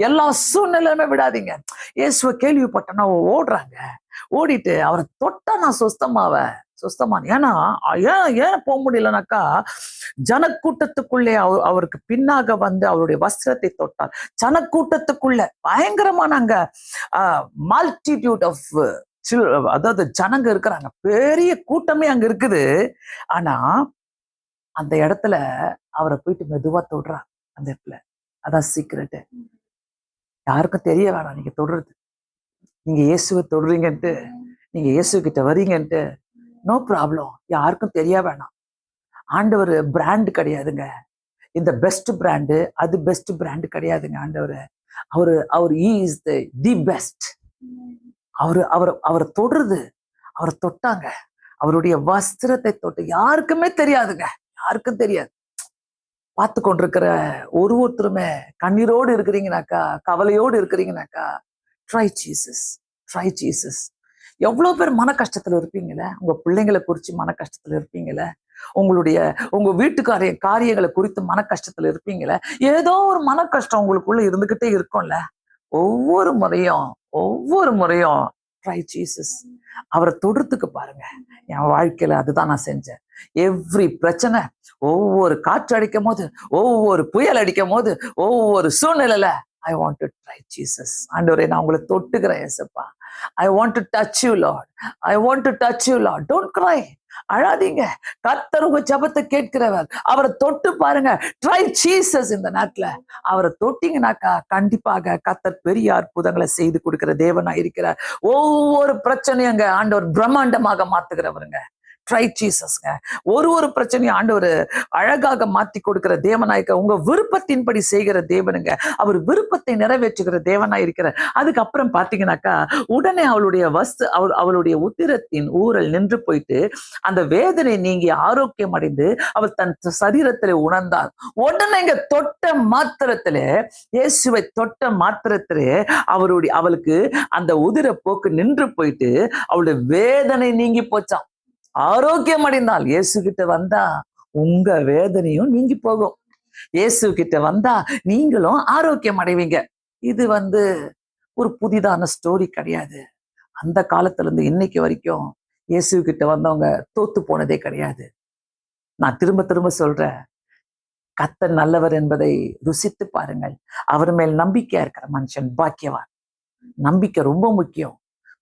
எல்லா சூழ்நிலையுமே விடாதீங்க. இயேசுவை கேள்விப்பட்டனா ஓடுறாங்க, ஓடிட்டு அவரை தொட்டா நான் சொஸ்தமாவேன், சொஸ்தமான. ஏன்னா ஏன் போக முடியலனாக்கா, ஜனக்கூட்டத்துக்குள்ளே அவருக்கு பின்னாக வந்து அவருடைய வஸ்திரத்தை தொட்டார். ஜனக்கூட்டத்துக்குள்ள பயங்கரமான அங்க மல்டிடியூட் ஆஃப், அதாவது ஜனங்க இருக்கிறாங்க, பெரிய கூட்டமே அங்க இருக்குது. ஆனா அந்த இடத்துல அவரை போயிட்டு மெதுவா தொடுறான். அந்த இடத்துல அதான் சீக்கிரட்டு. யாருக்கும் தெரிய வேணாம் நீங்க தொடுறது. நீங்க இயேசுவை தொடுறீங்கன்ட்டு, நீங்க இயேசு கிட்ட வரீங்கன்ட்டு, நோ ப்ராப்ளம், யாருக்கும் தெரிய வேணாம். ஆண்டவர் பிராண்ட் கிடையாதுங்க. இந்த பெஸ்ட் பிராண்டு அது பெஸ்ட் பிராண்டு கிடையாதுங்க. ஆண்டவர் அவர் இஸ் தி பெஸ்ட். அவரை தொடுறது, அவரை தொட்டாங்க, அவருடைய வஸ்திரத்தை தொட்டு. யாருக்குமே தெரியாதுங்க, யாருக்கும் தெரியாது. பார்த்து கொண்டிருக்கிற ஒருத்தருமே கண்ணீரோடு இருக்கிறீங்கனாக்கா, கவலையோடு இருக்கிறீங்கனாக்கா, ட்ரை ஜீசஸ், ட்ரை ஜீசஸ். எவ்வளவு பேர் மன கஷ்டத்துல இருப்பீங்களே, உங்க பிள்ளைங்களை குறிச்சு மன கஷ்டத்துல இருப்பீங்களே, உங்க வீட்டுக்காரிய காரியங்களை குறித்து மன கஷ்டத்துல இருப்பீங்களே, ஏதோ ஒரு மன கஷ்டம் உங்களுக்குள்ள இருந்துகிட்டே இருக்கும்ல. ஒவ்வொரு முறையும் ட்ரை ஜீசஸ். அவரை தொடுறதுக்கு பாருங்க. என் வாழ்க்கையில அதுதான் நான் செஞ்சேன். எவ்ரி பிரச்சனை, ஒவ்வொரு காற்று அடிக்கும் போது, ஒவ்வொரு புயல் அடிக்கும் போது, ஒவ்வொரு சூழ்நிலையில I want to try Jesus. ஆண்டவரே, நான் உங்களை தொட்டுக்கிறேன் ஏசப்பா. I want to touch you Lord. I want to touch you Lord. Don't cry. அழாதீங்க. கர்த்தர் உங்க ஜெபத்தை கேட்கிறவர். அவரை தொட்டு பாருங்க. Try Jesus. இந்த நாட்ல அவரை தொட்டீங்கன்னாக்கா கண்டிப்பாக கர்த்தர் பெரிய அற்புதங்களை செய்து கொடுக்கிற தேவனா இருக்கிறார். ஒவ்வொரு பிரச்சனையும் ஆண்டவர் பிரம்மாண்டமாக மாத்துகிறவருங்க. ட்ரை ஜீசஸ்ங்க. ஒரு பிரச்சனையும் ஆண்டவர் அழகாக மாத்தி கொடுக்கிற தேவனாய்க்க, உங்க விருப்பத்தின்படி செய்கிற தேவனுங்க. அவர் விருப்பத்தை நிறைவேற்றுகிற தேவனாய் இருக்கிறார். அதுக்கப்புறம் பாத்தீங்கன்னாக்கா, உடனே அவளுடைய உத்திரத்தின் ஊரல் நின்று போயிட்டு அந்த வேதனை நீங்கி ஆரோக்கியம் அடைந்து அவள் தன் சரீரத்திலே உணர்ந்தாள். உடனே இங்க தொட்ட மாத்திரத்திலே, இயேசுவை தொட்ட மாத்திரத்திலே அவளுக்கு அந்த உதிர போக்கு நின்று போயிட்டு அவளுடைய வேதனை நீங்கி போச்சான். ஆரோக்கியம் அடைந்தால். இயேசு கிட்ட வந்தா உங்க வேதனையும் நீங்கி போகும். இயேசு கிட்ட வந்தா நீங்களும் ஆரோக்கியம் அடைவீங்க. இது ஒரு புதிதான ஸ்டோரி கிடையாது. அந்த காலத்துல இருந்து இன்னைக்கு வரைக்கும் இயேசு கிட்ட வந்தவங்க தோத்து போனதே கிடையாது. நான் திரும்ப சொல்றேன், கர்த்தர் நல்லவர் என்பதை ருசித்து பாருங்கள். அவர் மேல் நம்பிக்கையா இருக்கிற மனுஷன் பாக்கியவான். நம்பிக்கை ரொம்ப முக்கியம்.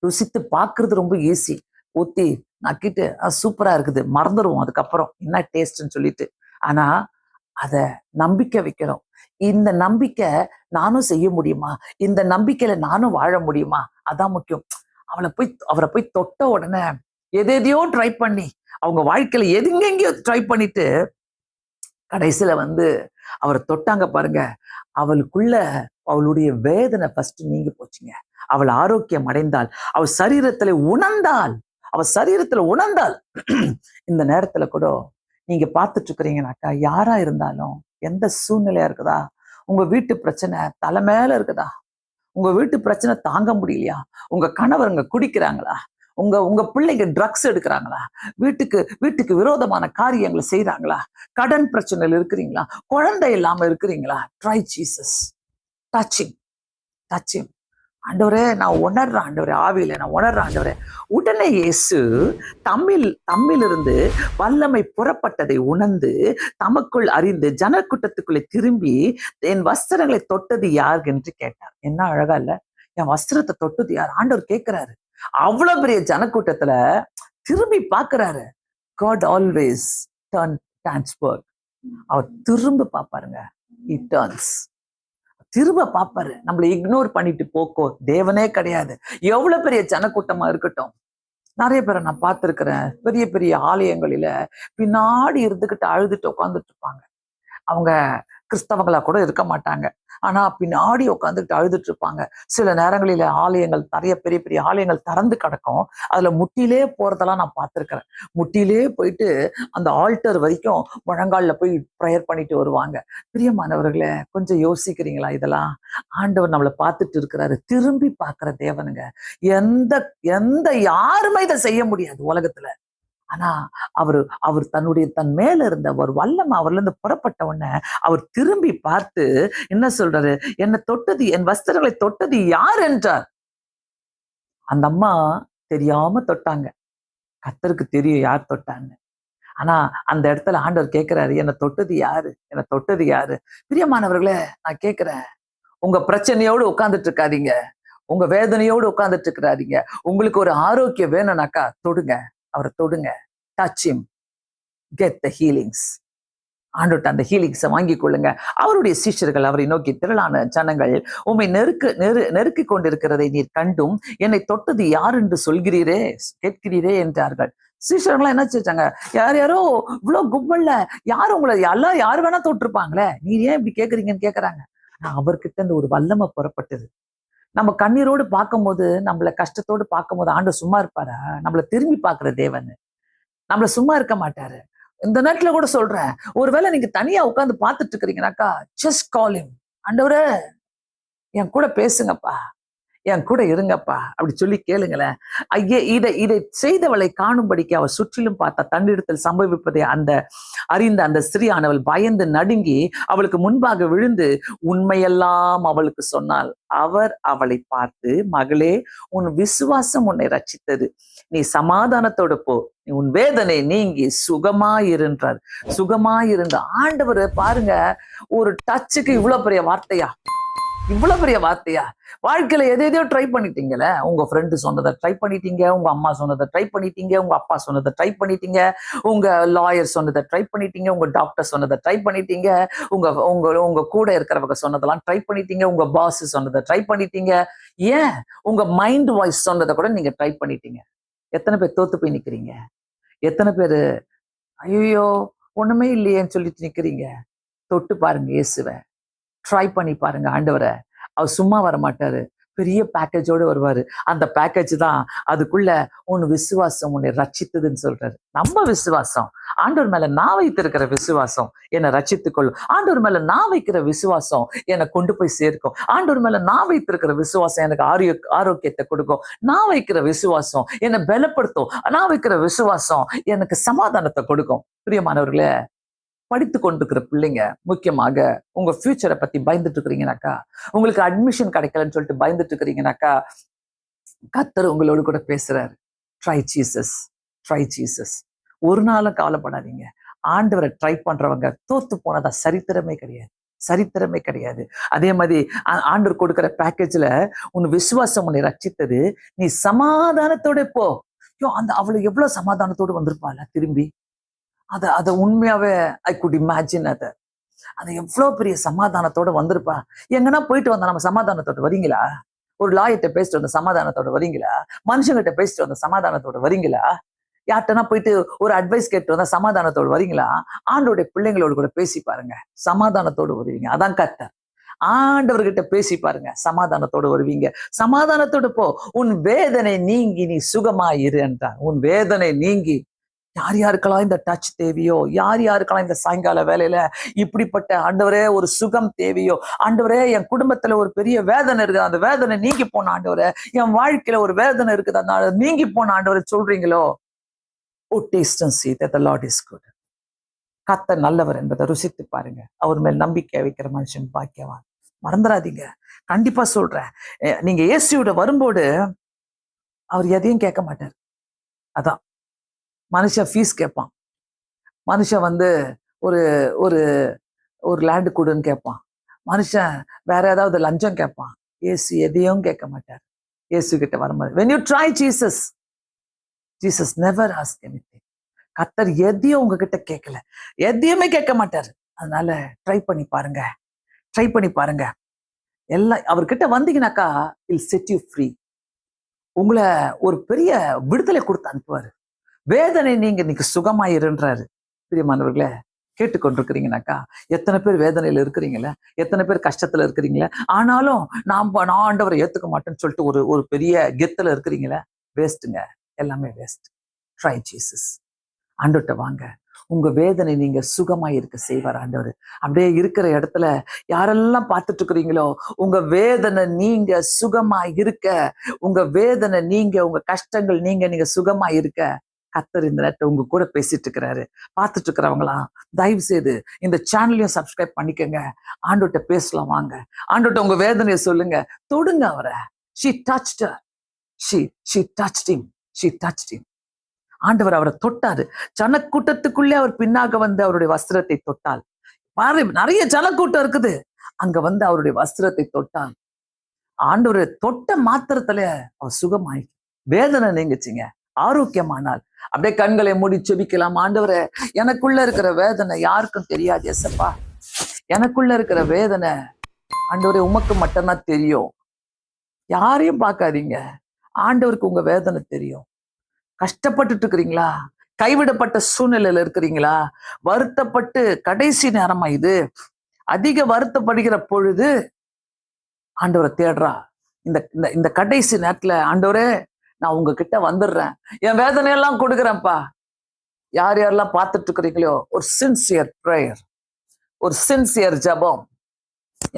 ருசித்து பார்க்கறது ரொம்ப ஈஸி. ஊத்தி நக்கிட்டு சூப்பரா இருக்குது, மறந்துடுவோம் அதுக்கப்புறம் என்ன டேஸ்ட்ன்னு சொல்லிட்டு. ஆனா அத நம்பிக்கை வைக்கிறோம். இந்த நம்பிக்கை நானும் செய்ய முடியுமா, இந்த நம்பிக்கையில நானும் வாழ முடியுமா, அதான் முக்கியம். அவரை போய் தொட்ட உடனே எதையோ ட்ரை பண்ணி, அவங்க வாழ்க்கையில எங்கெங்கயோ ட்ரை பண்ணிட்டு கடைசியில அவரை தொட்டாங்க பாருங்க. அவளுக்குள்ள அவளுடைய வேதனை ஃபர்ஸ்ட் நீங்கி போச்சுங்க. அவள் ஆரோக்கியம் அடைந்தாள். அவள் சரீரத்துல உணர்ந்தாள். இந்த நேரத்துல கூட நீங்க பார்த்துட்டு இருக்கிறீங்கனாக்கா, யாரா இருந்தாலும், எந்த சூழ்நிலையா இருக்குதா, உங்க வீட்டு பிரச்சனை தலை மேல இருக்குதா, உங்க வீட்டு பிரச்சனை தாங்க முடியலையா, உங்க கணவருங்க குடிக்கிறாங்களா, உங்க பிள்ளைங்க ட்ரக்ஸ் எடுக்கிறாங்களா, வீட்டுக்கு விரோதமான காரியங்களை செய்யறாங்களா, கடன் பிரச்சனையில் இருக்கிறீங்களா, குழந்தை இல்லாம இருக்கிறீங்களா, ட்ரை ஜீசஸ். டச்சிங். ஆண்டவரே, நான் உணர்றேன் ஆண்டவரே, ஆவியில நான் உணர்றேன் ஆண்டவரே. உடனே இயேசு தம்மிலிருந்து வல்லமை புறப்பட்டதை உணர்ந்து தமக்குள் அறிந்து ஜனக்கூட்டத்துக்குள்ளே திரும்பி, என் வஸ்திரங்களை தொட்டது யார் என்று கேட்டார். என்ன அழகா இல்ல? என் வஸ்திரத்தை தொட்டது யார்? ஆண்டவர் கேட்கிறாரு. அவ்வளவு பெரிய ஜனக்கூட்டத்துல திரும்பி பார்க்கிறாரு. God always transfer. அவர் திரும்ப பார்ப்பாருங்க. He turns. திரும்ப பார்ப்பாரு. நம்மளை இக்னோர் பண்ணிட்டு போக்கோ தேவனே கிடையாது. எவ்வளவு பெரிய ஜனக்கூட்டமா இருக்கட்டும். நிறைய பேரை நான் பார்த்திருக்கிறேன். பெரிய பெரிய ஆலயங்களில பின்னாடி இருந்துகிட்டு அழுதுட்டு உட்காந்துட்டு இருப்பாங்க. அவங்க கிறிஸ்தவங்களா கூட இருக்க மாட்டாங்க. ஆனா பின்னாடி உட்காந்துக்கிட்டு அழுதுட்டு இருப்பாங்க. சில நேரங்களில ஆலயங்கள், நிறைய பெரிய பெரிய ஆலயங்கள் திறந்து கிடக்கும். அதுல முட்டிலே போறதெல்லாம் நான் பார்த்திருக்கிறேன். முட்டிலே போயிட்டு அந்த ஆல்டர் வரைக்கும் முழங்கால்ல போய் ப்ரேயர் பண்ணிட்டு வருவாங்க. பிரியமானவர்களே, கொஞ்சம் யோசிக்கிறீங்களா? இதெல்லாம் ஆண்டவர் நம்மளை பார்த்துட்டு இருக்கிறாரு. திரும்பி பார்க்கிற தேவனுங்க. எந்த எந்த யாருமே இதை செய்ய முடியாது உலகத்துல. ஆனா அவர் தன் மேல இருந்த ஒரு வல்லமை அவர்ல இருந்து புறப்பட்ட உடனே அவர் திரும்பி பார்த்து என்ன சொல்றாரு? என்னை தொட்டது, என் வஸ்திரங்களை தொட்டது யார் என்றார். அந்த அம்மா தெரியாம தொட்டாங்க. கர்த்தருக்கு தெரியும் யார் தொட்டான்னு. ஆனா அந்த இடத்துல ஆண்டவர் கேட்கிறாரு, என்னை தொட்டது யாரு? என்னை தொட்டது யாரு? பிரியமானவர்களே, நான் கேட்கிறேன், உங்க பிரச்சனையோடு உட்கார்ந்துட்டு இருக்காதீங்க. உங்க வேதனையோடு உட்கார்ந்துட்டு இருக்கிறாதீங்க. உங்களுக்கு ஒரு ஆரோக்கியம் வேணும்னாக்கா தொடுங்க, அவரை தொடுங்க. Touch him, get the healings. ஆண்டவர்ட்ட அந்த ஹீலிங்ஸை வாங்கி கொள்ளுங்க. அவருடைய சீஷர்கள் அவரை நோக்கி, திரளான ஜனங்கள் உம்மை நெருக்கி கொண்டிருக்கிறதை நீர் கண்டும் என்னை தொட்டது யார் என்று கேட்கிறீரே என்றார்கள். சீஷர்கள்லாம் என்ன செஞ்சாங்க? யாரோ இவ்வளவு கும்பல்ல யாரும் உங்களை எல்லாம் யாரு வேணா தொட்டிருப்பாங்களே, நீர் ஏன் இப்படி கேட்கறீங்கன்னு கேட்கறாங்க. ஆனா அவர்கிட்ட இந்த ஒரு வல்லமை புறப்பட்டது. நம்ம கண்ணீரோடு பார்க்கும்போது, நம்மள கஷ்டத்தோடு பார்க்கும்போது ஆண்டவர் சும்மா இருப்பாரா? நம்மள திரும்பி பார்க்கிற தேவன் நம்மள சும்மா இருக்க மாட்டாரு. இந்த நேரத்துல கூட சொல்றேன், ஒருவேளை நீங்க தனியா உட்கார்ந்து பார்த்துட்டு இருக்கிறீங்கன்னாக்கா, ஜஸ்ட் கால் him. ஆண்டவரே, என் கூட பேசுங்கப்பா, என் கூட இருங்கப்பா அப்படி சொல்லி கேளுங்களேன். ஐயே, இதை செய்தவளை காணும்படிக்கு அவர் சுற்றிலும் பார்த்தா தன்னிடத்தில் சம்பவிப்பதை அறிந்த அந்த ஸ்திரீயானவள் பயந்து நடுங்கி அவளுக்கு முன்பாக விழுந்து உண்மையெல்லாம் அவளுக்கு சொன்னாள். அவர் அவளை பார்த்து, மகளே, உன் விசுவாசம் உன்னை ரட்சித்தது, நீ சமாதானத்தோடு போ, நீ உன் வேதனை நீங்கி சுகமாயிருன்றார். சுகமாயிருந்த ஆண்டவர் பாருங்க, ஒரு டச்சுக்கு இவ்வளவு பெரிய வார்த்தையா? இவ்வளவு பெரிய வார்த்தையா? வாழ்க்கையில எதையோ ட்ரை பண்ணிட்டீங்கல்ல. உங்க ஃப்ரெண்டு சொன்னதை ட்ரை பண்ணிட்டீங்க, உங்க அம்மா சொன்னதை ட்ரை பண்ணிட்டீங்க, உங்க அப்பா சொன்னதை ட்ரை பண்ணிட்டீங்க, உங்க லாயர் சொன்னதை ட்ரை பண்ணிட்டீங்க, உங்க டாக்டர் சொன்னதை ட்ரை பண்ணிட்டீங்க, உங்க கூட இருக்கிறவங்க சொன்னதெல்லாம் ட்ரை பண்ணிட்டீங்க, உங்க பாஸ் சொன்னதை ட்ரை பண்ணிட்டீங்க, ஏன் உங்க மைண்ட் வாய்ஸ் சொன்னதை கூட நீங்க ட்ரை பண்ணிட்டீங்க. எத்தனை பேர் தோத்து போய் நிக்கிறீங்க? எத்தனை பேரு ஐயோ ஒண்ணுமே இல்லையேன்னு சொல்லிட்டு நிக்கிறீங்க? தொட்டு பாருங்க இயேசுவை, ட்ரை பண்ணி பாருங்க ஆண்டவரை. அவர் சும்மா வர மாட்டாரு, பெரிய பேக்கேஜோடு வருவாரு. அந்த பேக்கேஜ் தான் அதுக்குள்ள உன் விசுவாசம் உன்னை ரட்சித்ததுன்னு சொல்றாரு. நம்ம விசுவாசம், ஆண்டவர் மேல நான் வைத்திருக்கிற விசுவாசம் என்னை ரட்சித்துக் கொள்ளும். ஆண்டவர் மேல நான் வைக்கிற விசுவாசம் என்னை கொண்டு போய் சேர்க்கும். ஆண்டவர் மேல நான் வைத்திருக்கிற விசுவாசம் எனக்கு ஆரோக்கியத்தை கொடுக்கும். நான் வைக்கிற விசுவாசம் என்னை பலப்படுத்தும். நான் வைக்கிற விசுவாசம் எனக்கு சமாதானத்தை கொடுக்கும். பிரியமானவர்களே, படித்து கொண்டிருக்கிற பிள்ளைங்க, முக்கியமாக உங்க ஃபியூச்சரை பத்தி பயந்துட்டு இருக்கிறீங்கனாக்கா, உங்களுக்கு அட்மிஷன் கிடைக்கலன்னு சொல்லிட்டு பயந்துட்டு இருக்கிறீங்கனாக்கா, கர்த்தர் உங்களோடு கூட பேசுறாரு. Try Jesus, try Jesus. ஒரு நாளும் கவலைப்படாதீங்க. ஆண்டவரை ட்ரை பண்றவங்க தோத்து போனதா சரித்திரமே கிடையாது, சரித்திரமே கிடையாது. அதே மாதிரி ஆண்டவர் கொடுக்கிற பேக்கேஜ்ல உன் விசுவாசம் உன்னை ரட்சித்தது, நீ சமாதானத்தோட போ. அவளை எவ்வளவு சமாதானத்தோடு வந்திருப்பாள் திரும்பி. அதை உண்மையாவே ஐ குட் இமேஜின். அது எவ்வளவு பெரிய சமாதானத்தோட வந்திருப்பா. எங்கன்னா போயிட்டு வந்தா நம்ம சமாதானத்தோட வரீங்களா? ஒரு லாயர்கிட்ட பேசிட்டு வந்த சமாதானத்தோட வரீங்களா? மனுஷங்கிட்ட பேசிட்டு வந்த சமாதானத்தோட வரீங்களா? யார்கிட்டனா போயிட்டு ஒரு அட்வைஸ் கேட்டு வந்தா சமாதானத்தோடு வரீங்களா? ஆண்டோடைய பிள்ளைங்களோடு கூட பேசி பாருங்க, சமாதானத்தோடு வருவீங்க. அதான் கர்த்தர். ஆண்டவர்கிட்ட பேசி பாருங்க, சமாதானத்தோடு வருவீங்க. சமாதானத்தோடு போ, உன் வேதனை நீங்கி நீ சுகமாயிரு என்றார். உன் வேதனை நீங்கி. யார் யாருக்கெல்லாம் இந்த டச் தேவையோ, யார் யாருக்கெல்லாம் இந்த சாயங்கால வேலையில இப்படிப்பட்ட ஆண்டவரே ஒரு சுகம் தேவையோ, ஆண்டவரே என் குடும்பத்துல ஒரு பெரிய வேதனை இருக்குது, அந்த வேதனை நீங்கி போன ஆண்டவரே, என் வாழ்க்கையில ஒரு வேதனை இருக்குது, அதனால நீங்கி போன ஆண்டவரை சொல்றீங்களோ, oh taste and see that the Lord is good. கர்த்தர் நல்லவர் என்பதை ருசித்து பாருங்க. அவர் மேல் நம்பிக்கை வைக்கிற மனுஷன் பாக்கியவான். மறந்துடாதீங்க, கண்டிப்பா சொல்றேன். நீங்க இயேசுவோட வரும்போது அவர் எதையும் கேட்க மாட்டார். அதான் மனுஷன் ஃபீஸ் கேட்பான், மனுஷன் ஒரு ஒரு ஒரு லேண்டு கொடுன்னு கேட்பான், மனுஷன் வேற ஏதாவது லஞ்சம் கேட்பான். இயேசு எதையும் கேட்க மாட்டார். இயேசு கிட்ட வரும்போது when you try Jesus, Jesus never ask anything. கர்த்தர் எதையும் உங்ககிட்ட கேட்கல, எதையுமே கேட்க மாட்டாரு. அதனால ட்ரை பண்ணி பாருங்க, ட்ரை பண்ணி பாருங்க. எல்லாம் அவர்கிட்ட வந்தீங்கன்னாக்கா இல் செட் யூ ஃப்ரீ. உங்களை ஒரு பெரிய விடுதலை கொடுத்து அனுப்புவாரு. வேதனை நீங்க இன்னைக்கு சுகமாயிருன்றாரு. பிரியமானவர்களே, கேட்டுக்கொண்டிருக்கிறீங்கனாக்கா, எத்தனை பேர் வேதனையில இருக்கிறீங்களே, எத்தனை பேர் கஷ்டத்துல இருக்கிறீங்களே, ஆனாலும் நான் ஆண்டவரை ஏத்துக்க மாட்டேன்னு சொல்லிட்டு ஒரு ஒரு பெரிய கெத்துல இருக்கிறீங்களே, வேஸ்ட்டுங்க, எல்லாமே வேஸ்ட். Try Jesus. ஆண்டவர்ட்ட வாங்க. உங்க வேதனை நீங்க சுகமாய் இருக்க செய்வார் ஆண்டவர். அப்படியே இருக்கிற இடத்துல யாரெல்லாம் பார்த்துட்டு இருக்கிறீங்களோ, உங்க வேதனை நீங்க சுகமாய் இருக்க, உங்க வேதனை நீங்க, உங்க கஷ்டங்கள் நீங்க சுகமாய் இருக்க கர்த்தர் இந்த நேரத்தை உங்க கூட பேசிட்டு இருக்கிறாரு. பார்த்துட்டு இருக்கிறவங்களாம் தயவு செய்து இந்த சேனலையும் சப்ஸ்கிரைப் பண்ணிக்கங்க. ஆண்டவர்ட்ட பேசலாம் வாங்க. ஆண்டவர்ட்ட உங்க வேதனையை சொல்லுங்க, தொடுங்க அவரை. she touched her. she touched him. she touched him. ஆண்டவர் அவரை தொட்டாரு. ஜனக்கூட்டத்துக்குள்ளே அவர் பின்னாக வந்து அவருடைய வஸ்திரத்தை தொட்டால், பாரு நிறைய ஜனக்கூட்டம் இருக்குது, அங்க வந்து அவருடைய வஸ்திரத்தை தொட்டால், ஆண்டவர் தொட்ட மாத்திரத்துல அவர் சுகமாயி வேதனை நீங்குச்சுங்க, ஆரோக்கியமானால். அப்படியே கண்களை மூடி செபிக்கலாம். ஆண்டவரே, எனக்குள்ள இருக்கிற வேதனை யாருக்கும் தெரியாது ஏசப்பா. எனக்குள்ள இருக்கிற வேதனை ஆண்டவரே உமக்கு மட்டும்தான் தெரியும். யாரையும் பார்க்காதீங்க, ஆண்டவருக்கு உங்க வேதனை தெரியும். கஷ்டப்பட்டுட்டு இருக்கிறீங்களா? கைவிடப்பட்ட சூழ்நிலையில இருக்கிறீங்களா? வருத்தப்பட்டு கடைசி நேரமா இது அதிக வருத்தப்படுகிற பொழுது ஆண்டவரை தேடுறா. இந்த இந்த கடைசி நேரத்துல ஆண்டவரே நான் உங்ககிட்ட வந்துடுறேன், என் வேதனையெல்லாம் கொடுக்குறேன்ப்பா. யார் யாரெல்லாம் பார்த்துட்டு இருக்கிறீங்களோ ஒரு சின்சியர் ப்ரேயர், ஒரு சின்சியர் ஜபம்.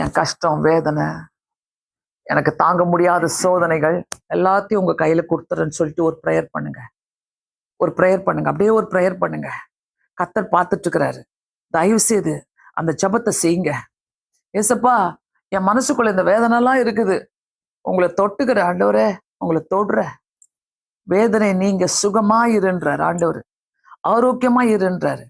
என் கஷ்டம், வேதனை, எனக்கு தாங்க முடியாத சோதனைகள் எல்லாத்தையும் உங்க கையில கொடுத்துறேன்னு சொல்லிட்டு ஒரு ப்ரேயர் பண்ணுங்க. ஒரு ப்ரேயர் பண்ணுங்க. அப்படியே ஒரு ப்ரேயர் பண்ணுங்க. கர்த்தர் பார்த்துட்டு இருக்கிறாரு. தயவு செய்து அந்த ஜபத்தை செய்யுங்க. ஏசப்பா, என் மனசுக்குள்ள இந்த வேதனை எல்லாம் இருக்குது, உங்களை தொட்டுக்கிற ஆண்டவரே, உங்களை தொடுற வேதனை நீங்க சுகமா இருன்றார் ஆண்டவர், ஆரோக்கியமா இருன்றாரு.